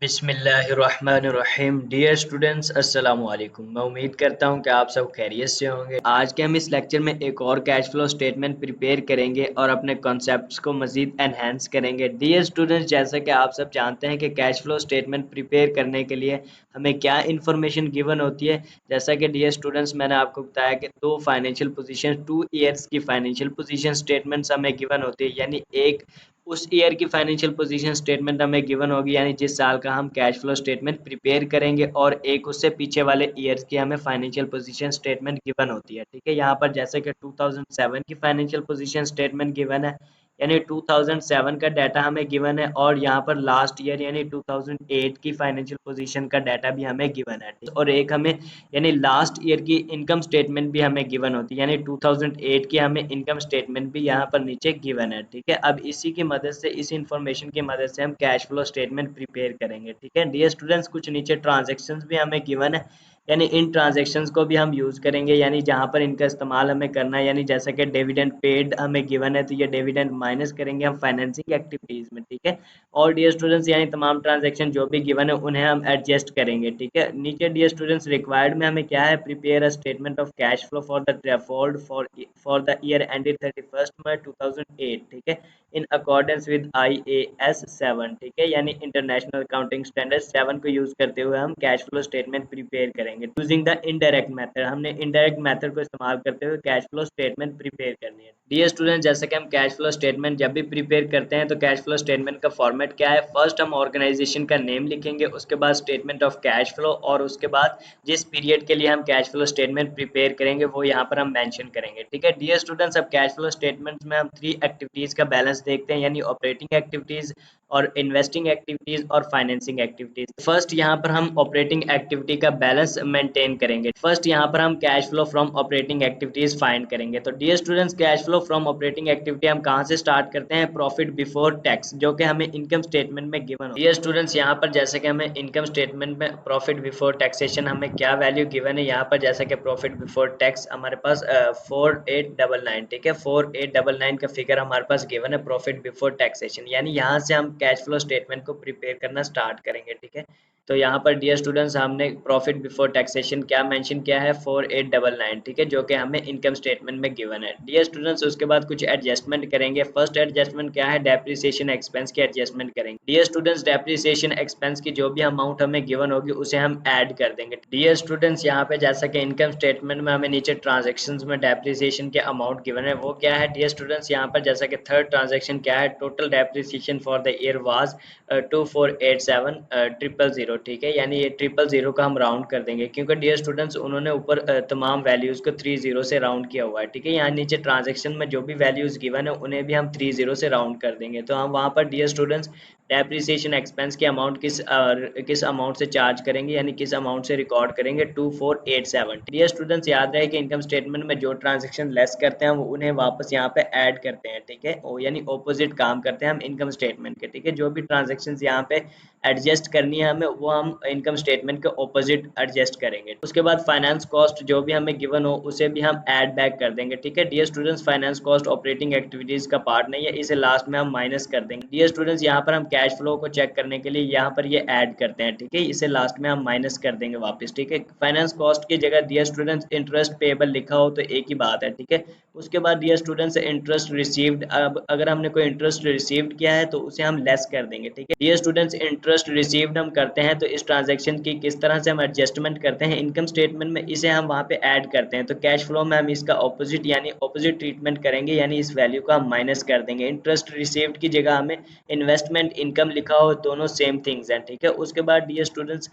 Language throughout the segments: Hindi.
बिस्मिल्लाहिर्रहमानिर्रहीम। डियर स्टूडेंट्स, अस्सलाम वालेकुम। मैं उम्मीद करता हूं कि आप सब खैरियत से होंगे। आज के हम इस लेक्चर में एक और कैश फ्लो स्टेटमेंट प्रिपेयर करेंगे और अपने कॉन्सेप्ट्स को मजीद एनहेंस करेंगे। डियर स्टूडेंट्स, जैसा कि आप सब जानते हैं कि कैश फ्लो स्टेटमेंट प्रिपेयर करने के लिए हमें क्या इन्फॉर्मेशन गिवन होती है। जैसा कि डियर स्टूडेंट्स, मैंने आपको बताया कि दो फाइनेंशियल पोजीशन 2 ईयर्स की फाइनेंशियल पोजीशन स्टेटमेंट्स हमें गिवन होती है, यानी एक उस ईयर की फाइनेंशियल पोजीशन स्टेटमेंट हमें गिवन होगी, यानी जिस साल का हम कैश फ्लो स्टेटमेंट प्रिपेयर करेंगे, और एक उससे पीछे वाले ईयर्स की हमें फाइनेंशियल पोजीशन स्टेटमेंट गिवन होती है। ठीक है, यहाँ पर जैसे कि 2007 की फाइनेंशियल पोजीशन स्टेटमेंट गिवन है, यानी 2007 का डाटा हमें गिवन है, और यहाँ पर लास्ट ईयर यानी 2008 की फाइनेंशियल पोजीशन का डाटा भी हमें गिवन है। और एक हमें यानी लास्ट ईयर की इनकम स्टेटमेंट भी हमें गिवन होती है, यानी 2008 की हमें इनकम स्टेटमेंट भी यहाँ पर नीचे गिवन है। ठीक है, अब इसी की मदद से, इस इंफॉर्मेशन की मदद से हम कैश फ्लो स्टेटमेंट प्रिपेयर करेंगे। ठीक है डियर स्टूडेंट्स, कुछ नीचे ट्रांजेक्शन्स भी हमें गिवन है, यानी इन ट्रांजेक्शन्स को भी हम यूज़ करेंगे, यानी जहाँ पर इनका इस्तेमाल हमें करना है, यानी जैसा कि डिविडेंड पेड हमें गिवन है तो ये डिविडेंड माइनस करेंगे हम फाइनेंसिंग एक्टिविटीज़ में। ठीक है, और डियर स्टूडेंट्स, यानी तमाम ट्रांजेक्शन जो भी गिवन है उन्हें हम एडजस्ट करेंगे। ठीक है, नीचे डियर स्टूडेंट्स रिक्वायर्ड में हमें क्या है, prepare a statement of cash flow for the Trefold for the year ended 31 March 2008। ठीक है, इन अकॉर्डेंस विद IAS 7। ठीक है, यानी इंटरनेशनल अकाउंटिंग स्टैंडर्ड 7 को यूज करते हुए हम कैश फ्लो स्टेटमेंट प्रिपेयर करेंगे। यूजिंग द इनडायरेक्ट मेथड, हमने इनडायरेक्ट मेथड को इस्तेमाल करते हुए कैश फ्लो स्टेटमेंट प्रिपेयर करनी है। डियर स्टूडेंट, जैसे कि हम कैश फ्लो स्टेटमेंट जब भी प्रिपेयर करते हैं तो कैश फ्लो स्टेटमेंट का फॉर्मेट क्या है, फर्स्ट हम ऑर्गेनाइजेशन का नेम लिखेंगे, उसके बाद स्टेटमेंट ऑफ कैश फ्लो, और उसके बाद जिस पीरियड के लिए हम कैश फ्लो स्टेटमेंट प्रिपेयर करेंगे वो यहाँ पर हम मेंशन करेंगे। ठीक है डियर स्टूडेंट्स, अब कैश फ्लो स्टेटमेंट में हम 3 एक्टिविटीज का बैलेंस देखते हैं, यानी ऑपरेटिंग एक्टिविटीज और इन्वेस्टिंग एक्टिविटीज और फाइनेंसिंग एक्टिविटीज। फर्स्ट यहाँ पर हम ऑपरेटिंग एक्टिविटी का बैलेंस मेंटेन करेंगे। फर्स्ट यहाँ पर हम cash flow from operating activities find करेंगे। तो dear students, cash flow from operating activity हम कहाँ से स्टार्ट करते हैं, प्रॉफिट बिफोर टैक्स, जो कि हमें इनकम स्टेटमेंट में गिवन हो। डियर स्टूडेंट्स, यहाँ पर जैसे कि हमें इनकम स्टेटमेंट में प्रॉफिट बिफोर टैक्सेशन हमें क्या वैल्यू गिवन है, यहाँ पर जैसे कि प्रॉफिट बिफोर टैक्स हमारे पास 4899। ठीक है, 4899 का फिगर हमारे पास गिवन है प्रॉफिट बिफोर टैक्सेशन, यानी यहाँ से हम कैश फ्लो स्टेटमेंट को प्रिपेयर करना स्टार्ट करेंगे। ठीक है, तो यहाँ पर डियर स्टूडेंट्स हमने प्रॉफिट बिफोर टैक्सेशन क्या मेंशन किया है, 4899। ठीक है, जो कि हमें इनकम स्टेटमेंट में गिवन है। डियर स्टूडेंट्स, उसके बाद कुछ एडजस्टमेंट करेंगे। फर्स्ट एडजस्टमेंट क्या है, डेप्रिसिएशन एक्सपेंस की एडजस्टमेंट करेंगे। डियर स्टूडेंट्स, डेप्रिसिएशन एक्सपेंस की जो भी अमाउंट हमें गिवन होगी उसे हम ऐड कर देंगे। डियर स्टूडेंट्स, यहाँ पे जैसा कि इनकम स्टेटमेंट में हमें नीचे ट्रांजेक्शन्स में डेप्रिसिएशन के अमाउंट गिवन है, वो क्या है डियर स्टूडेंट्स, यहाँ पर जैसा कि थर्ड ट्रांजेक्शन क्या है, total depreciation for the year was 2487,000। ठीक है, यानी ये 000 का हम राउंड कर देंगे, क्योंकि डियर स्टूडेंट्स उन्होंने ऊपर तमाम वैल्यूज़ को 30 से राउंड किया हुआ है। ठीक है, यहाँ नीचे ट्रांजेक्शन में जो भी वैल्यूज़ गिवन है उन्हें भी हम 30 से राउंड कर देंगे। तो हम वहाँ पर डियर स्टूडेंट्स डेप्रिसिएशन एक्सपेंस की अमाउंट किस अमाउंट से चार्ज करेंगे, यानी किस अमाउंट से रिकॉर्ड करेंगे, 2487। डियर स्टूडेंट्स, याद रहे कि इनकम स्टेटमेंट में जो ट्रांजेक्शन लेस करते हैं वो उन्हें वापस यहाँ पे ऐड करते हैं। ठीक है, यानी ऑपोजिट काम करते हैं हम इनकम स्टेटमेंट के। ठीक है, जो भी ट्रांजेक्शन यहाँ पे एडजस्ट करनी है हमें, वो हम इनकम स्टेटमेंट के ऑपोजिट एडजस्ट करेंगे। उसके बाद फाइनेंस कॉस्ट जो भी हमें गिवन हो उसे भी हम ऐड बैक कर देंगे। ठीक है dear students, finance cost operating activities का पार्ट नहीं है, इसे लास्ट में हम माइनस कर देंगे। डियर स्टूडेंट्स, यहाँ पर हम कैश फ्लो को चेक करने के लिए यहाँ पर ये ऐड करते हैं। ठीक है, इसे लास्ट में हम माइनस कर देंगे वापस। ठीक है, फाइनेंस कॉस्ट की जगह डियर स्टूडेंट्स इंटरेस्ट पेबल लिखा हो तो एक ही बात है। ठीक है, उसके बाद डियर स्टूडेंट्स इंटरेस्ट रिसीव्ड, अब अगर हमने कोई इंटरेस्ट रिसीव्ड किया है तो उसे हम लेस कर देंगे। ठीक है डियर स्टूडेंट्स, इंटरेस्ट रिसीव्ड हम करते हैं तो इस ट्रांजैक्शन की किस तरह से हम एडजस्टमेंट करते हैं इनकम स्टेटमेंट में, इसे हम वहाँ पे ऐड करते हैं। तो कैश फ्लो में हम इसका ऑपोजिट यानी ऑपोजिट ट्रीटमेंट करेंगे, यानी इस वैल्यू को हम माइनस कर देंगे। इंटरेस्ट रिसीव्ड की जगह हमें इन्वेस्टमेंट इनकम लिखा हो, दोनों सेम थिंग्स हैं। ठीक है, उसके बाद डियर स्टूडेंट्स,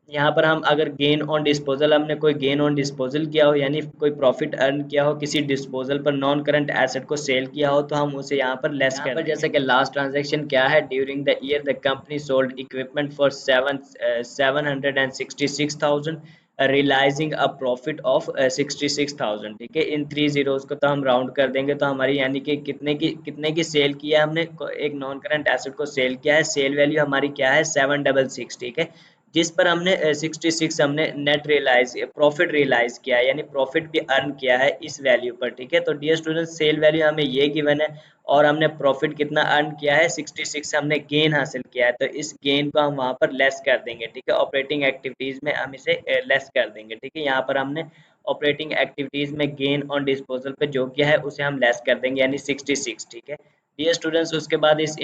यहाँ पर हम अगर गेन ऑन डिस्पोजल, हमने कोई गेन ऑन डिस्पोजल किया हो, यानी कोई प्रॉफिट अर्न किया हो किसी डिस्पोजल पर, नॉन करंट एसेट को सेल किया हो, तो हम उसे यहाँ पर लेस कर देंगे। जैसे कि लास्ट ट्रांजैक्शन क्या है, during the year the company sold equipment for 766,000 realising a profit of 66,000। ठीक है, इन 3 zeros को तो हम राउंड कर देंगे, तो हमारी यानी कि कितने की सेल किया है हमने, एक नॉन करंट एसेट को सेल किया है, सेल वैल्यू हमारी क्या है 766। ठीक है, जिस पर हमने 66 हमने नेट रियलाइज प्रॉफिट रियलाइज किया है, यानी प्रॉफिट भी अर्न किया है इस वैल्यू पर। ठीक है, तो डियर स्टूडेंट सेल वैल्यू हमें ये गिवन है और हमने प्रॉफिट कितना अर्न किया है, 66 हमने गेन हासिल किया है, तो इस गेन को हम वहां पर लेस कर देंगे। ठीक है, ऑपरेटिंग एक्टिविटीज में हम इसे लेस कर देंगे। ठीक है, यहाँ पर हमने ऑपरेटिंग एक्टिविटीज में गेन ऑन डिस्पोजल पे जो किया है उसे हम लेस कर देंगे, यानी 66। ठीक है डियर स्टूडेंट्स, उसके बाद इस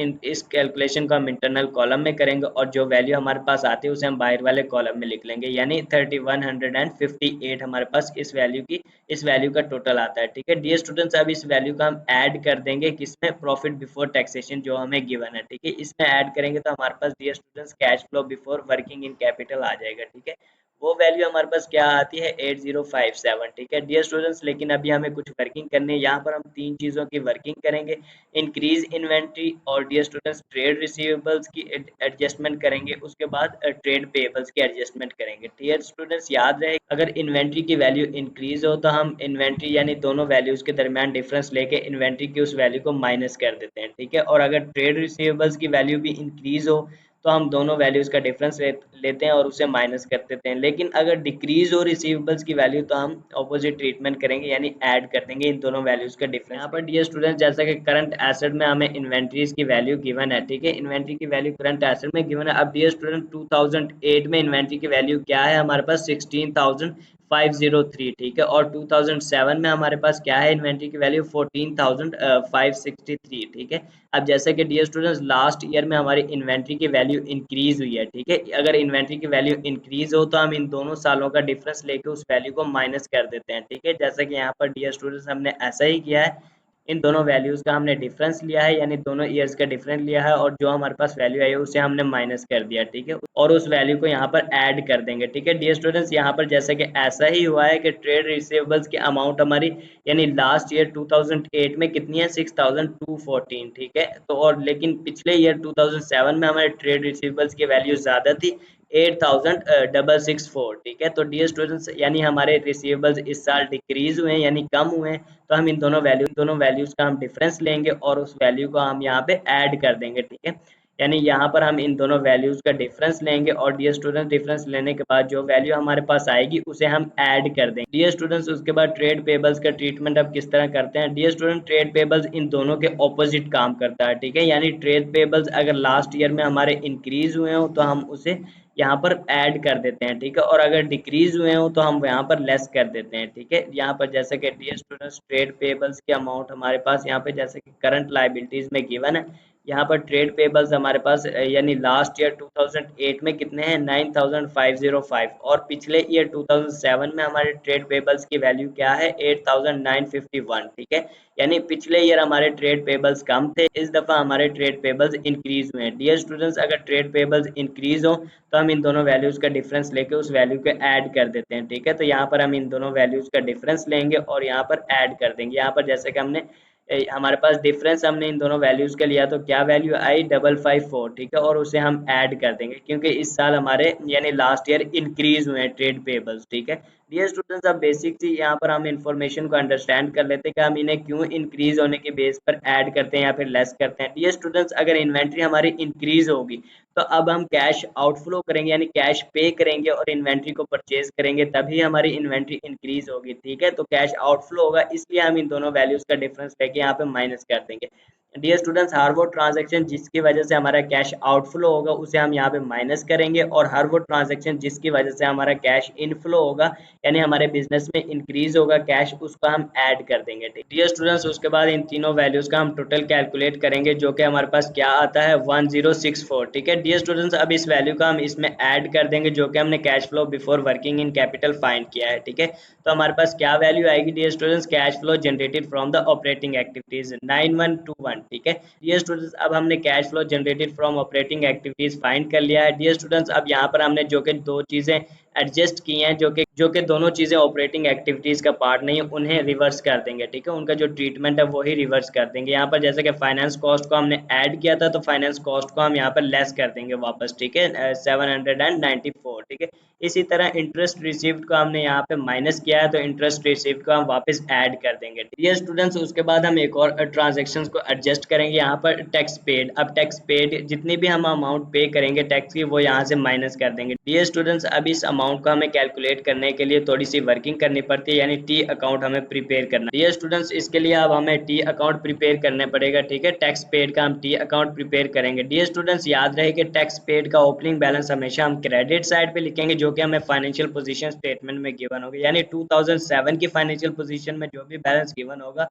कैलकुलेशन को हम इंटरनल कॉलम में करेंगे और जो वैल्यू हमारे पास आती है उसे हम बाहर वाले कॉलम में लिख लेंगे, यानी 3158 हमारे पास इस वैल्यू का टोटल आता है। ठीक है डियर स्टूडेंट्स, अब इस वैल्यू का हम ऐड कर देंगे किसमें, प्रॉफिट बिफोर टैक्सेशन जो हमें गिवन है। ठीक है, इसमें ऐड करेंगे तो हमारे पास dear students cash flow before working in capital आ जाएगा। ठीक है, वो वैल्यू हमारे पास क्या आती है, 8057। ठीक है डियर स्टूडेंट्स, लेकिन अभी हमें कुछ वर्किंग करनी है। यहाँ पर हम तीन चीज़ों की वर्किंग करेंगे, इंक्रीज इन्वेंट्री और डियर स्टूडेंट्स ट्रेड रिसीवेबल्स की एडजस्टमेंट करेंगे, उसके बाद ट्रेड पेएबल्स की एडजस्टमेंट करेंगे। डियर स्टूडेंट्स, याद रहे अगर इन्वेंट्री की वैल्यू इंक्रीज हो तो हम इन्वेंट्री यानी दोनों वैल्यूज के दरमियान डिफरेंस लेके इन्वेंट्री की उस वैल्यू को माइनस कर देते हैं। ठीक है, और अगर ट्रेड रिसीवेबल्स की वैल्यू भी इंक्रीज हो तो हम दोनों वैल्यूज का डिफरेंस लेते हैं और उसे माइनस कर देते हैं। लेकिन अगर डिक्रीज हो रिसीवेबल्स की वैल्यू तो हम ऑपोजिट ट्रीटमेंट करेंगे, यानी ऐड कर देंगे इन दोनों वैल्यूज का डिफरेंस। यहाँ पर डियर स्टूडेंट, जैसा कि करंट एसेट में हमें इन्वेंट्रीज की वैल्यू गिवन है। ठीक है, इन्वेंट्री की वैल्यू करंट एसेट में गिवन है। अब डियर स्टूडेंट 2008 में इन्वेंट्री की वैल्यू क्या है, हमारे पास 16,503। ठीक है, और 2007 में हमारे पास क्या है, इन्वेंट्री की वैल्यू 14,563। ठीक है, अब जैसे कि डियर स्टूडेंट्स लास्ट ईयर में हमारी इन्वेंट्री की वैल्यू इंक्रीज हुई है। ठीक है, अगर इन्वेंट्री की वैल्यू इंक्रीज हो तो हम इन दोनों सालों का डिफरेंस लेके उस वैल्यू को माइनस कर देते हैं। ठीक है, जैसे कि यहाँ पर डियर स्टूडेंट्स हमने ऐसा ही किया है, इन दोनों वैल्यूज का हमने डिफरेंस लिया है, यानी दोनों ईयर्स का डिफरेंस लिया है और जो हमारे पास वैल्यू आई है उसे हमने माइनस कर दिया। ठीक है, और उस वैल्यू को यहाँ पर ऐड कर देंगे। ठीक है डियर स्टूडेंट्स, यहाँ पर जैसे कि ऐसा ही हुआ है कि ट्रेड रिसीवेबल्स की अमाउंट हमारी यानी लास्ट ईयर 2008 में कितनी है, 6214। ठीक है, तो और लेकिन पिछले ईयर 2007 में हमारे ट्रेड रिसीवेबल्स की वैल्यू ज़्यादा थी, 8664। ठीक है, तो डियर स्टूडेंट्स यानी हमारे रिसीवेबल्स इस साल डिक्रीज हुए हैं, यानी कम हुए हैं, तो हम इन दोनों वैल्यूज का हम डिफरेंस लेंगे और उस वैल्यू को हम यहाँ पे ऐड कर देंगे। ठीक है, यानी यहाँ पर हम इन दोनों वैल्यूज का डिफरेंस लेंगे और डियर स्टूडेंट्स डिफरेंस लेने के बाद जो वैल्यू हमारे पास आएगी उसे हम ऐड कर देंगे। डियर स्टूडेंट्स, उसके बाद ट्रेड पेबल्स का ट्रीटमेंट अब किस तरह करते हैं। डियर स्टूडेंट, ट्रेड पेबल्स इन दोनों के ऑपोजिट काम करता है। ठीक है, यानी ट्रेड पेबल्स अगर लास्ट ईयर में हमारे इंक्रीज हुए हो तो हम उसे यहाँ पर ऐड कर देते हैं। ठीक है, और अगर डिक्रीज हुए हो तो हम यहाँ पर लेस कर देते हैं। ठीक है, यहाँ पर जैसे कि डियर स्टूडेंट्स ट्रेड पेबल्स की अमाउंट हमारे पास यहाँ पे जैसे कि करंट लाइबिलिटीज में गिवन है, यहाँ पर ट्रेड पेबल्स हमारे पास यानी लास्ट ईयर 2008 में कितने हैं, 9505, और पिछले ईयर 2007 में हमारे ट्रेड पेबल्स की वैल्यू क्या है, 8951। ठीक है, यानी पिछले ईयर हमारे ट्रेड पेबल्स कम थे, इस दफा हमारे ट्रेड पेबल्स इंक्रीज हुए हैं। डियर स्टूडेंट्स, अगर ट्रेड पेबल्स इंक्रीज हो तो हम इन दोनों वैल्यूज का डिफरेंस लेके उस वैल्यू को ऐड कर देते हैं। ठीक है, तो यहाँ पर हम इन दोनों वैल्यूज का डिफरेंस लेंगे और यहाँ पर ऐड कर देंगे। यहाँ पर जैसे कि हमारे पास डिफरेंस हमने इन दोनों वैल्यूज का लिया तो क्या वैल्यू आई, 554। ठीक है, और उसे हम ऐड कर देंगे क्योंकि इस साल हमारे यानी लास्ट ईयर इंक्रीज हुए हैं ट्रेड पेबल्स। ठीक है डियर स्टूडेंट्स, अब बेसिक चीज यहाँ पर हम इंफॉर्मेशन को अंडरस्टैंड कर लेते हैं कि हम इन्हें क्यों इंक्रीज होने के बेस पर ऐड करते हैं या फिर लेस करते हैं। डियर स्टूडेंट्स, अगर इन्वेंट्री हमारी इंक्रीज होगी तो अब हम कैश आउटफ्लो करेंगे, यानी कैश पे करेंगे और इन्वेंट्री को परचेज करेंगे, तभी हमारी इन्वेंट्री इंक्रीज होगी। ठीक है, तो कैश आउटफ्लो होगा, इसलिए हम इन दोनों वैल्यूज का डिफरेंस लेके यहाँ पे माइनस कर देंगे। डियर स्टूडेंट्स, हर वो ट्रांजैक्शन जिसकी वजह से हमारा कैश आउटफ्लो होगा उसे हम यहाँ पे माइनस करेंगे और हर वो ट्रांजैक्शन जिसकी वजह से हमारा कैश इनफ्लो होगा यानी हमारे बिजनेस में इंक्रीज होगा कैश, उसका हम ऐड कर देंगे। डियर स्टूडेंट्स, उसके बाद इन तीनों वैल्यूज का हम टोटल कैलकुलेट करेंगे जो कि हमारे पास क्या आता है, 1064। ठीक है डियर स्टूडेंट्स, अब इस वैल्यू का हम इसमें ऐड कर देंगे जो कि हमने cash flow before working in capital find किया है। ठीक है, तो हमारे पास क्या वैल्यू आएगी dear students, cash flow generated from the operating activities 9121। ठीक है डियर स्टूडेंट्स, अब हमने cash flow generated from operating activities find कर लिया है। डियर स्टूडेंट्स, अब यहाँ पर हमने जो कि दो चीजें एडजस्ट किए हैं, जो कि दोनों चीज़ें ऑपरेटिंग एक्टिविटीज़ का पार्ट नहीं है, उन्हें रिवर्स कर देंगे। ठीक है, उनका जो ट्रीटमेंट है वही रिवर्स कर देंगे। यहाँ पर जैसे कि फाइनेंस कॉस्ट को हमने ऐड किया था, तो फाइनेंस कॉस्ट को हम यहाँ पर लेस कर देंगे वापस। ठीक है, 794। ठीक है, इसी तरह इंटरेस्ट रिसीव्ड को हमने यहाँ पे माइनस किया है, तो इंटरेस्ट रिसीव्ड को हम वापस ऐड कर देंगे। डियर स्टूडेंट्स, उसके बाद हम एक और ट्रांजेक्शन्स को एडजस्ट करेंगे। यहाँ पर टैक्स पेड, अब टैक्स पेड जितनी भी हम अमाउंट पे करेंगे टैक्स की, वो यहाँ से माइनस कर देंगे। डियर स्टूडेंट्स, अब इस अमाउंट को हमें कैलकुलेट करने के लिए थोड़ी सी वर्किंग करनी पड़ती है, यानी टी अकाउंट हमें प्रिपेयर करना। डियर स्टूडेंट्स, इसके लिए अब हमें टी अकाउंट प्रिपेयर करना पड़ेगा। ठीक है, टैक्स पेड का हम टी अकाउंट प्रिपेयर करेंगे। डियर स्टूडेंट्स, याद रहे कि टैक्स पेड का ओपनिंग बैलेंस हमेशा हम क्रेडिट साइड पे लिखेंगे, जो कि हमें फाइनेंशियल पोजीशन स्टेटमेंट में गिवन होगा, यानी 2007 की फाइनेंशियल पोजीशन में जो भी बैलेंस गिवन होगा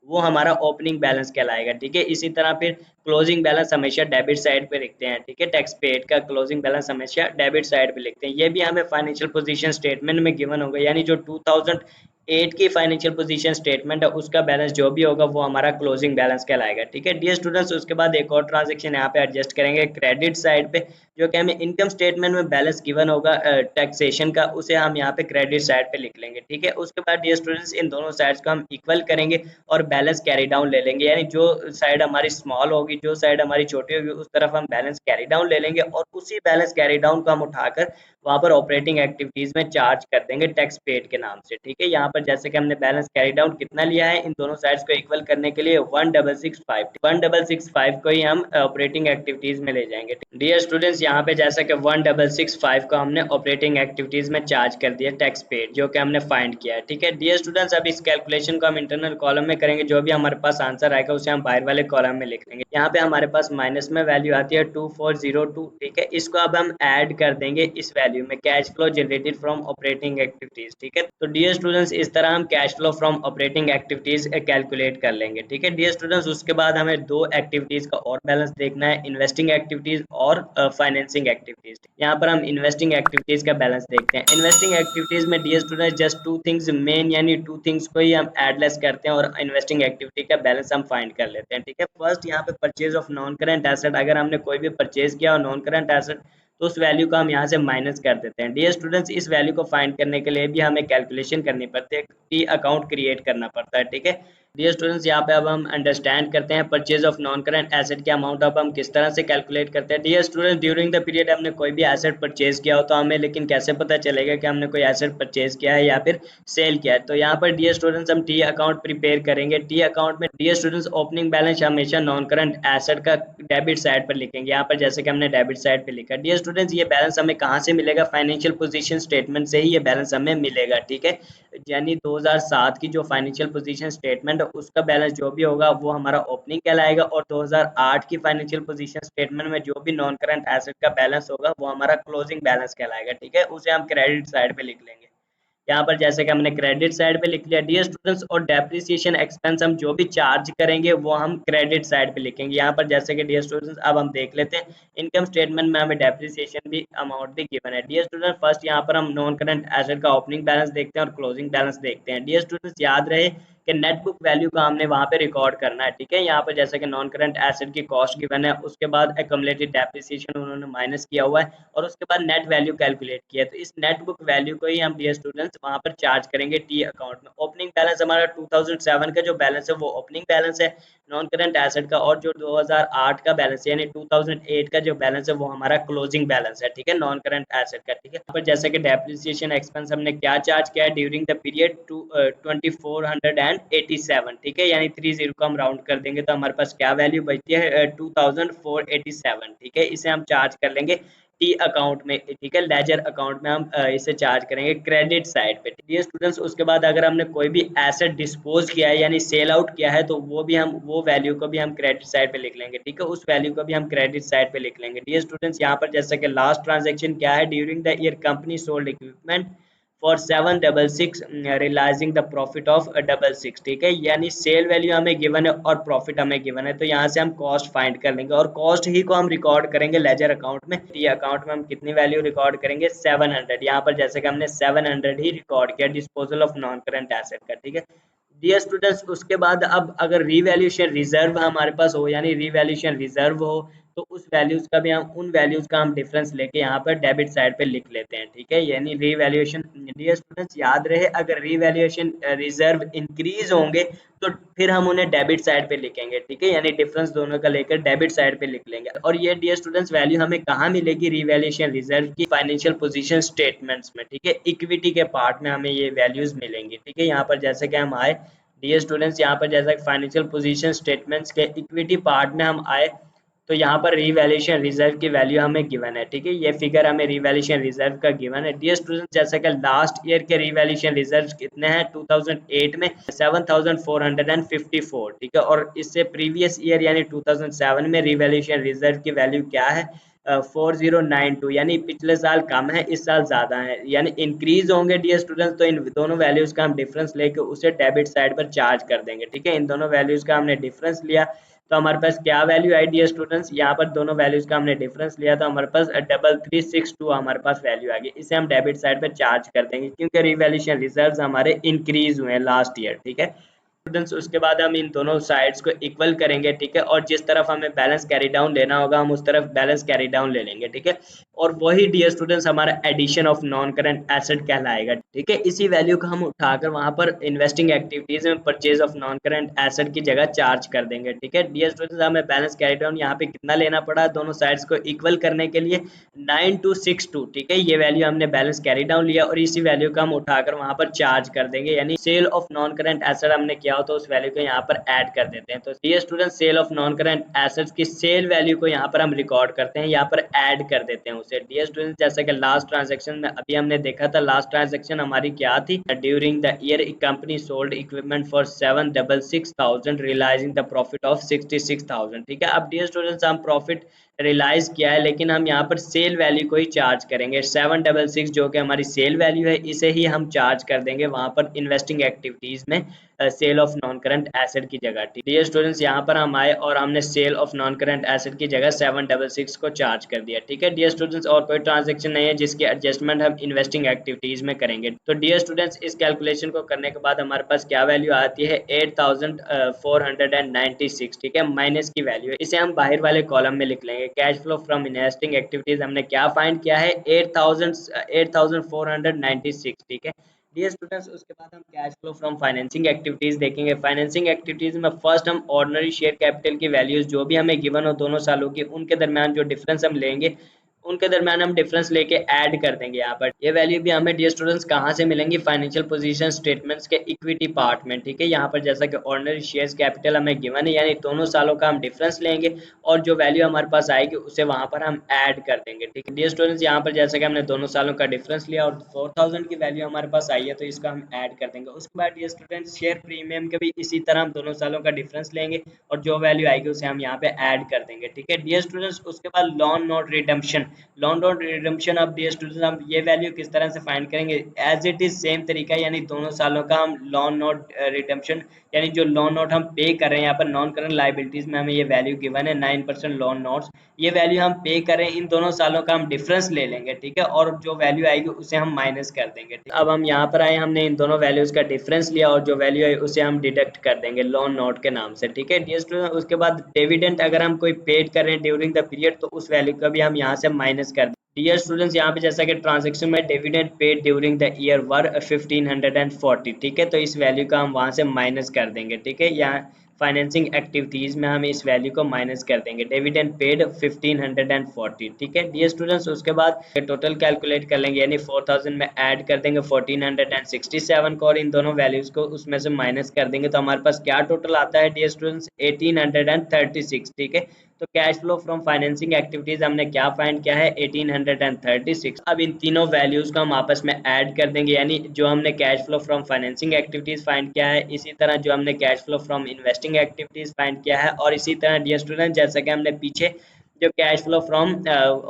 वो हमारा ओपनिंग बैलेंस कहलाएगा। ठीक है, इसी तरह फिर क्लोजिंग बैलेंस हमेशा डेबिट साइड पे लिखते हैं। ठीक है, टैक्स पेड का क्लोजिंग बैलेंस हमेशा डेबिट साइड पे लिखते हैं। ये भी हमें फाइनेंशियल पोजीशन स्टेटमेंट में गिवन होगा, यानी जो 2008 की फाइनेंशियल पोजीशन स्टेटमेंट है उसका बैलेंस जो भी होगा वो हमारा क्लोजिंग बैलेंस कहलाएगा। ठीक है डियर स्टूडेंट्स, उसके बाद एक और ट्रांजेक्शन यहाँ पे एडजस्ट करेंगे क्रेडिट साइड पे, जो कि हमें इनकम स्टेटमेंट में बैलेंस गिवन होगा टैक्सेशन का, उसे हम यहाँ पे क्रेडिट साइड पे लिख लेंगे। ठीक है, उसके बाद डियर स्टूडेंट्स, इन दोनों साइड्स को हम इक्वल करेंगे और बैलेंस कैरी डाउन ले लेंगे, यानी जो साइड हमारी स्मॉल होगी, जो साइड हमारी छोटी होगी, उस तरफ हम बैलेंस कैरी डाउन ले लेंगे और उसी बैलेंस कैरी डाउन को हम उठाकर वहां पर ऑपरेटिंग एक्टिविटीज में चार्ज कर देंगे टैक्स पेड के नाम से। ठीक है, यहाँ पर जैसे कि हमने बैलेंस कैरी डाउन कितना लिया है इन दोनों साइड्स को इक्वल करने के लिए 1665 को ही हम ऑपरेटिंग एक्टिविटीज में ले जाएंगे। डियर स्टूडेंट्स, यहाँ पे जैसा कि 1665 को हमने ऑपरेटिंग एक्टिविटीज में चार्ज कर दिया टैक्स पेड, जो कि हमने फाइंड किया है। ठीक है डियर स्टूडेंट्स, अब इस कैलकुलेशन को हम इंटरनल कॉलम में करेंगे, जो भी हमारे पास आंसर आएगा उसे हम बाहर वाले कॉलम में लिख लेंगे। यहाँ पे हमारे पास माइनस में वैल्यू आती है 2402। ठीक है, इसको अब हम ऐड कर देंगे इस वैल्यू में, cash flow generated from operating activities. ठीक है, तो डियर स्टूडेंट्स, इस तरह हम cash flow from operating activities calculate कर लेंगे। ठीक है डियर स्टूडेंट्स, उसके बाद हमें दो एक्टिविटीज का और बैलेंस देखना है, इन्वेस्टिंग एक्टिविटीज और फाइनेंसिंग एक्टिविटीज। यहाँ पर हम इन्वेस्टिंग एक्टिविटीज का बैलेंस देखते हैं। इन्वेस्टिंग एक्टिविटीज में dear students just two things main, यानी टू थिंग्स को ही हम एडलेस करते हैं और इन्वेस्टिंग एक्टिविटी का बैलेंस हम फाइंड कर लेते हैं। ठीक है, फर्स्ट यहाँ पे purchase of non current asset, अगर हमने कोई भी परचेज किया और नॉन करंट एसेट, तो उस वैल्यू को हम यहाँ से माइनस कर देते हैं। डियर स्टूडेंट्स, इस वैल्यू को फाइंड करने के लिए भी हमें कैलकुलेशन करनी पड़ती है, टी अकाउंट क्रिएट करना पड़ता है। ठीक है डियर स्टूडेंट्स, यहाँ पे अब हम अंडरस्टैंड करते हैं purchase of non current asset के अमाउंट अब हम किस तरह से कैलकुलेट करते हैं। Dear students, during the period हमने कोई भी एसेट परचेज किया हो तो हमें लेकिन कैसे पता चलेगा कि हमने कोई एसेट परचेज किया है या फिर सेल किया है। तो यहाँ पर डियर स्टूडेंट्स हम टी अकाउंट प्रिपेयर करेंगे। टी अकाउंट में डियर स्टूडेंट्स ओपनिंग बैलेंस हमेशा नॉन करंट एसेट का डेबिट साइड पर लिखेंगे, यहाँ पर जैसे कि हमने डेबिट साइड पे लिखा। डियर स्टूडेंट्स, ये बैलेंस हमें कहाँ से मिलेगा, फाइनेंशियल पोजीशन स्टेटमेंट से ही ये बैलेंस हमें मिलेगा। ठीक है, यानी 2007 की जो फाइनेंशियल पोजीशन स्टेटमेंट है उसका बैलेंस जो भी होगा वो हमारा ओपनिंग कहलाएगा, और 2008 की फाइनेंशियल पोजीशन स्टेटमेंट में जो भी नॉन करंट एसेट का बैलेंस होगा वो हमारा क्लोजिंग बैलेंस कहलाएगा। ठीक है, उसे हम क्रेडिट साइड पे लिख लेंगे। यहाँ पर जैसे कि हमने क्रेडिट साइड पे लिख लिया डियर स्टूडेंट्स, और डेप्रिसिएशन एक्सपेंस हम जो भी चार्ज करेंगे वो हम क्रेडिट साइड पे लिखेंगे। यहाँ पर जैसे कि डियर स्टूडेंट्स अब हम देख लेते हैं इनकम स्टेटमेंट में हमें डेप्रिसिएशन भी अमाउंट भी गिवन है। डियर स्टूडेंट, फर्स्ट यहाँ पर हम नॉन करंट एसेट का ओपनिंग बैलेंस देखते हैं और क्लोजिंग बैलेंस देखते हैं। डियर स्टूडेंट्स, याद रहे कि नेट बुक वैल्यू का हमने वहाँ पे रिकॉर्ड करना है। ठीक है, यहाँ पर जैसे कि नॉन करंट एसेट की कॉस्ट गिवन है, उसके बाद एक्युमुलेटेड डेप्रिसिएशन उन्होंने माइनस किया हुआ है, और उसके बाद नेट वैल्यू कैलकुलेट किया है। तो इस नेट बुक वैल्यू को ही हम डियर स्टूडेंट्स वहाँ पर चार्ज करेंगे टी अकाउंट में। ओपनिंग बैलेंस हमारा 2007 का जो बैलेंस है वो ओपनिंग बैलेंस है नॉन करंट एसेट का, और जो 2008 का बैलेंस है यानी 2008 का जो बैलेंस है वो हमारा क्लोजिंग बैलेंस है। ठीक है, नॉन करंट एसेट का। ठीक है, यहाँ पर जैसे कि डेप्रिसिएशन एक्सपेंस हमने क्या चार्ज किया है ड्यूरिंग द पीरियड 2487। ठीक है, यानी 30 को हम राउंड कर देंगे तो हमारे पास क्या वैल्यू बचती है 2487। ठीक है, इसे हम चार्ज कर लेंगे टी अकाउंट में। ठीक है, लेजर अकाउंट में हम इसे चार्ज करेंगे क्रेडिट साइड पे। डियर स्टूडेंट्स, उसके बाद अगर हमने कोई भी एसेट डिस्पोज किया है यानी सेल आउट किया है तो वो वैल्यू को भी हम क्रेडिट साइड पे लिख लेंगे। ठीक है, उस वैल्यू को भी हम क्रेडिट साइड पे लिख लेंगे। डियर स्टूडेंट्स, यहाँ पर जैसे कि लास्ट ट्रांजेक्शन क्या है, during the year company sold equipment for 766 realizing the profit of 66। ठीक है, यानी सेल वैल्यू हमें गिवन है और प्रॉफिट हमें गिवन है, तो यहाँ से हम कॉस्ट फाइंड कर लेंगे और कॉस्ट ही को हम रिकॉर्ड करेंगे लेजर अकाउंट में। ये अकाउंट में हम कितनी वैल्यू रिकॉर्ड करेंगे 700। यहाँ पर जैसे कि हमने 700 ही रिकॉर्ड किया disposal of non current asset का। ठीक है डियर स्टूडेंट्स, उसके बाद अब अगर रीवैल्यूएशन रिजर्व हमारे पास हो यानी रीवैल्यूएशन रिजर्व हो तो उस वैल्यूज का भी हम उन वैल्यूज का हम डिफरेंस लेके यहाँ पर डेबिट साइड पे लिख लेते हैं, ठीक है। यानी रीवैल्यूएशन, डियर स्टूडेंट्स याद रहे, अगर रीवैल्यूएशन रिजर्व इंक्रीज होंगे तो फिर हम उन्हें डेबिट साइड पे लिखेंगे, ठीक है। यानी डिफरेंस दोनों का लेकर डेबिट साइड पे लिख लेंगे। और ये डियर स्टूडेंट्स वैल्यू हमें कहाँ मिलेगी, रीवैल्यूएशन रिजर्व की फाइनेंशियल पोजीशन स्टेटमेंट्स में, ठीक है। इक्विटी के पार्ट में हमें ये वैल्यूज मिलेंगी, ठीक है। यहाँ पर जैसे कि हम आए डियर स्टूडेंट्स, यहाँ पर जैसा फाइनेंशियल पोजीशन स्टेटमेंट्स के इक्विटी पार्ट में हम आए, तो यहाँ पर रिवैल्यूएशन रिजर्व की वैल्यू हमें गिवन है, ठीक है। ये फिगर हमें रिवैल्यूएशन रिजर्व का गिवन है। डियर स्टूडेंट जैसा कि लास्ट ईयर के रिवैल्यूएशन रिजर्व कितने हैं 2008 में 7454, ठीक है। और इससे प्रीवियस ईयर यानी 2007 में रिवैल्यूएशन रिजर्व की वैल्यू क्या है 4092, यानी पिछले साल कम है, इस साल ज़्यादा है, यानी इंक्रीज होंगे डियर स्टूडेंट्स। तो इन दोनों वैल्यूज़ का हम डिफरेंस लेके उसे डेबिट साइड पर चार्ज कर देंगे, ठीक है। इन दोनों वैल्यूज़ का हमने डिफरेंस लिया तो हमारे पास क्या वैल्यू आई डियर स्टूडेंट्स, यहाँ पर दोनों वैल्यूज़ का हमने डिफरेंस लिया तो हमारे पास 3362 हमारे पास वैल्यू आ गई। इसे हम डेबिट साइड पर चार्ज कर देंगे क्योंकि रिवैल्यूएशन रिजर्व्स हमारे इंक्रीज हुए हैं लास्ट ईयर, ठीक है स्टूडेंट्स। उसके बाद हम इन दोनों साइड्स को इक्वल करेंगे, ठीक है। और जिस तरफ हमें बैलेंस कैरी डाउन लेना होगा हम उस तरफ बैलेंस कैरी डाउन ले लेंगे, ठीक है। और वही डियर स्टूडेंट्स हमारा addition of non current asset कहलाएगा, ठीक है। इसी वैल्यू को हम उठाकर वहां पर इन्वेस्टिंग एक्टिविटीज में purchase of non current asset की जगह चार्ज कर देंगे, ठीक है। डियर स्टूडेंट्स हमें बैलेंस कैरी डाउन यहाँ पे कितना लेना पड़ा दोनों साइड्स को इक्वल करने के लिए 9262, ठीक है। ये वैल्यू हमने बैलेंस कैरी डाउन लिया और इसी वैल्यू का हम उठाकर वहां पर चार्ज कर देंगे, यानी sale of non current asset हमने किया हो तो उस वैल्यू को यहाँ पर ऐड कर देते हैं। तो dear student sale of non current assets की सेल वैल्यू को यहाँ पर हम रिकॉर्ड करते हैं, यहाँ पर ऐड कर देते हैं उसे। डियर स्टूडेंट जैसे कि लास्ट ट्रांजेक्शन में अभी हमने देखा था, लास्ट ट्रांजेक्शन हमारी क्या थी, during the year company sold equipment for 766,000 realizing the profit of 66,000, ठीक है। अब डियर स्टूडेंट्स हम प्रॉफिट रियलाइज किया है लेकिन हम यहाँ पर सेल वैल्यू को ही चार्ज करेंगे, 766 जो कि हमारी सेल वैल्यू है इसे ही हम चार्ज कर देंगे वहां पर इन्वेस्टिंग एक्टिविटीज में sale of non current asset की जगह, ठीक है। डियर स्टूडेंट्स यहाँ पर हम आए और हमने sale of non current asset की जगह 766 को चार्ज कर दिया, ठीक है डियर स्टूडेंट्स। और कोई ट्रांजेक्शन नहीं है जिसकी एडजस्टमेंट हम इन्वेस्टिंग एक्टिविटीज में करेंगे। तो डियर स्टूडेंट्स इस कैलकुलेशन को करने के बाद हमारे पास क्या वैल्यू आती है 8496, ठीक है, माइनस की वैल्यू है। इसे हम बाहर वाले कॉलम में लिख लेंगे। Cash flow from investing activities हमने क्या फाइंड किया है 8496, ठीक है डियर स्टूडेंट्स। उसके बाद हम cash flow from financing activities देखेंगे। फाइनेंसिंग एक्टिविटीज में फर्स्ट हम ऑर्डिनरी शेयर कैपिटल की वैल्यूज जो भी हमें गिवन हो दोनों सालों की उनके दरमियान जो डिफरेंस हम लेंगे उनके दरमियान हम डिफरेंस लेके ऐड कर देंगे यहाँ पर। ये वैल्यू भी हमें डियर स्टूडेंट्स कहाँ से मिलेंगी, फाइनेंशियल पोजीशन स्टेटमेंट्स के इक्विटी पार्ट में, ठीक है। यहाँ पर जैसा कि ऑर्डिनरी शेयर्स कैपिटल हमें गिवन है यानी दोनों सालों का हम डिफरेंस लेंगे और जो वैल्यू हमारे पास आएगी उसे वहां पर हम ऐड कर देंगे, ठीक है डियर स्टूडेंट्स। यहाँ पर जैसे कि हमने दोनों सालों का डिफरेंस लिया और 4000 की वैल्यू हमारे पास आई है तो इसका हम ऐड कर देंगे। उसके बाद डियर स्टूडेंट्स शेयर प्रीमियम के भी इसी तरह हम दोनों सालों का डिफरेंस लेंगे और जो वैल्यू आएगी उसे हम यहाँ पे ऐड कर देंगे, ठीक है डियर स्टूडेंट्स। उसके बाद loan note redemption, loan note redemption of dear students हम ये वैल्यू किस तरह से फाइंड करेंगे, एज इट इज सेम तरीका, यानी दोनों सालों का हम लॉन नोट रिडम्पशन यानी जो लोन नोट हम पे कर रहे हैं यहाँ पर नॉन करंट लाइबिलिटीज में हमें ये वैल्यू गिवन है 9% लोन नोट्स, ये वैल्यू हम पे करें इन दोनों सालों का हम डिफरेंस ले लेंगे, ठीक है। और जो वैल्यू आएगी उसे हम माइनस कर देंगे। अब हम यहाँ पर आए, हमने इन दोनों वैल्यूज का डिफरेंस लिया और जो वैल्यू है उसे हम डिडक्ट कर देंगे लोन नोट के नाम से, ठीक है डियर स्टूडेंट। उसके बाद डिविडेंड अगर हम कोई पेड कर रहे हैं ड्यूरिंग द पीरियड तो उस वैल्यू का भी हम यहाँ से माइनस कर देंगे। डियर स्टूडेंट्स यहाँ पे जैसा कि ट्रांजेक्शन में dividend paid during the year वर 1540, ठीक है। तो इस वैल्यू का हम वहां से माइनस कर देंगे, ठीक है। यहाँ फाइनेंसिंग एक्टिविटीज में हम इस वैल्यू को माइनस कर देंगे, डिविडेंड पेड 1540, ठीक है डियर स्टूडेंट्स। उसके बाद टोटल कैलकुलेट कर लेंगे यानी 4000 में ऐड कर देंगे 1467 को और इन दोनों वैल्यूज को उसमें से माइनस कर देंगे तो हमारे पास क्या टोटल आता है डियर स्टूडेंट्स 1836, ठीक है। तो cash flow from financing activities हमने क्या फाइंड किया है 1836। अब इन तीनों वैल्यूज को हम आपस में ऐड कर देंगे यानी जो हमने cash flow from financing activities find किया है इसी तरह जो हमने cash flow from investing activities find किया है और इसी तरह डियर स्टूडेंट जैसा कि हमने पीछे जो cash flow from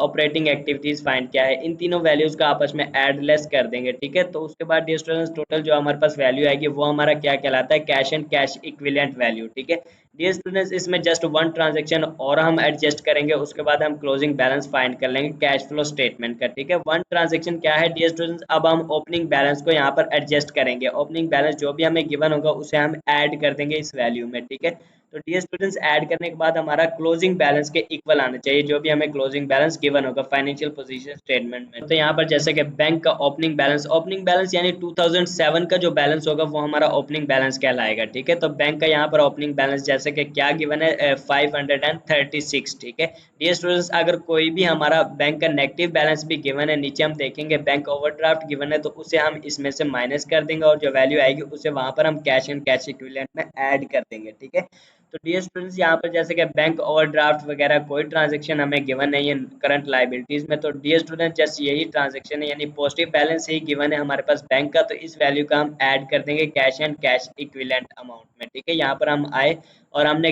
operating activities find किया है इन तीनों वैल्यूज का आपस में ऐड लेस कर देंगे, ठीक है। तो उसके बाद डियर स्टूडेंट्स टोटल जो हमारे पास वैल्यू आएगी वो हमारा क्या कहलाता है cash and cash equivalent value, ठीक है डियर स्टूडेंट्स। इसमें जस्ट वन ट्रांजेक्शन और हम एडजस्ट करेंगे उसके बाद हम क्लोजिंग बैलेंस फाइंड कर लेंगे कैश फ्लो स्टेटमेंट का, ठीक है। वन ट्रांजेक्शन क्या है डियर स्टूडेंट्स, अब हम ओपनिंग बैलेंस को यहाँ पर एडजस्ट करेंगे। ओपनिंग बैलेंस जो भी हमें गिवन होगा उसे हम ऐड कर देंगे इस वैल्यू में, ठीक है। तो डियर स्टूडेंट्स ऐड करने के बाद हमारा क्लोजिंग बैलेंस के इक्वल आना चाहिए, जो भी हमें क्लोजिंग बैलेंस गिवन होगा फाइनेंशियल पोजीशन स्टेटमेंट में। तो यहाँ पर जैसे कि बैंक का ओपनिंग बैलेंस यानी 2007 का जो बैलेंस होगा वो हमारा ओपनिंग बैलेंस कहलाएगा। ठीक है, तो बैंक का यहाँ पर ओपनिंग बैलेंस जैसे कि क्या गिवन है 536। ठीक है डियर स्टूडेंट्स, अगर कोई भी हमारा बैंक का नेगेटिव बैलेंस भी गिवन है, नीचे हम देखेंगे बैंक ओवरड्राफ्ट गिवन है, तो उसे हम इसमें से माइनस कर देंगे और जो वैल्यू आएगी उसे वहां पर हम कैश एंड कैश इक्विवेलेंट में ऐड कर देंगे। ठीक है, तो डियर स्टूडेंट्स यहाँ पर जैसे कि बैंक ओवरड्राफ्ट वगैरह कोई ट्रांजैक्शन हमें गिवन नहीं है करंट लाइबिलिटीज में, तो डियर स्टूडेंट जस्ट यही ट्रांजैक्शन है यानी पॉजिटिव बैलेंस ही गिवन है हमारे पास बैंक का, तो इस वैल्यू का हम ऐड कर देंगे cash and cash equivalent amount में। ठीक है, यहाँ पर हम आए और हमने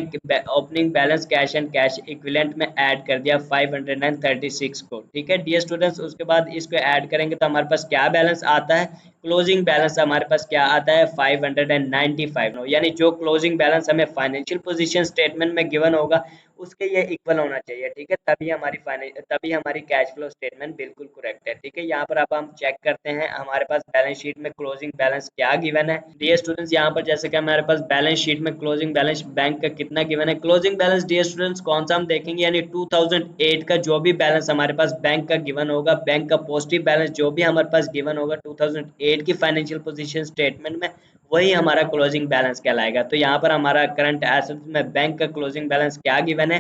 opening balance cash and cash equivalent में ऐड कर दिया 536 को। ठीक है डियर स्टूडेंट्स, उसके बाद इसको ऐड करेंगे तो हमारे पास क्या बैलेंस आता है, क्लोजिंग बैलेंस हमारे पास क्या आता है 595, यानी जो क्लोजिंग बैलेंस हमें फाइनेंशियल पोजीशन स्टेटमेंट में गिवन होगा उसके ये इक्वल होना चाहिए। ठीक है, तभी हमारी कैश फ्लो स्टेटमेंट बिल्कुल करेक्ट है। ठीक है, यहाँ पर अब हम चेक करते हैं हमारे पास बैलेंस शीट में क्लोजिंग बैलेंस क्या गिवन है। डियर स्टूडेंट्स, यहाँ पर जैसे कि हमारे पास बैलेंस शीट में क्लोजिंग बैलेंस बैंक का कितना गिवन है, क्लोजिंग बैलेंस डियर स्टूडेंट्स कौन सा हम देखेंगे, यानी 2008 का जो भी बैलेंस हमारे पास बैंक का गिवन होगा, बैंक का पॉजिटिव बैलेंस जो भी हमारे पास गिवन होगा 2008 की फाइनेंशियल पोजीशन स्टेटमेंट में, वही हमारा क्लोजिंग बैलेंस कहलाएगा। तो यहाँ पर हमारा करंट एसेट्स में बैंक का क्लोजिंग बैलेंस क्या गिवन है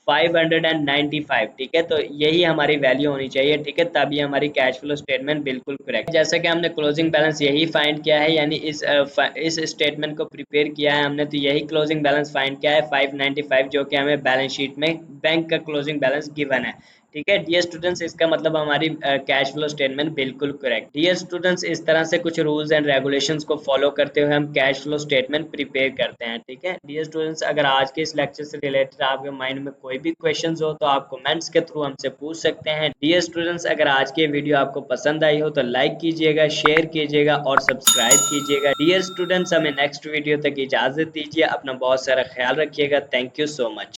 595। ठीक है, तो यही हमारी वैल्यू होनी चाहिए। ठीक है, तभी हमारी कैश फ्लो स्टेटमेंट बिल्कुल करेक्ट। जैसा कि हमने क्लोजिंग बैलेंस यही फाइंड किया है, यानी इस स्टेटमेंट को प्रिपेयर किया है हमने, तो यही क्लोजिंग बैलेंस फाइंड किया है 595, जो कि हमें बैलेंस शीट में बैंक का क्लोजिंग बैलेंस गिवन है। ठीक है डियर स्टूडेंट्स, इसका मतलब हमारी कैश फ्लो स्टेटमेंट बिल्कुल करेक्ट। डियर स्टूडेंट्स, इस तरह से कुछ रूल्स एंड रेगुलेशंस को फॉलो करते हुए हम कैश फ्लो स्टेटमेंट प्रिपेयर करते हैं। ठीक है डियर स्टूडेंट्स, अगर आज के इस लेक्चर से रिलेटेड आपके माइंड में कोई भी क्वेश्चंस हो तो आप कमेंट्स के थ्रू हमसे पूछ सकते हैं। डियर स्टूडेंट्स, अगर आज की वीडियो आपको पसंद आई हो तो लाइक कीजिएगा, शेयर कीजिएगा और सब्सक्राइब कीजिएगा। डियर स्टूडेंट्स, हमें नेक्स्ट वीडियो तक इजाजत दीजिए, अपना बहुत सारा ख्याल रखिएगा। Thank you so much.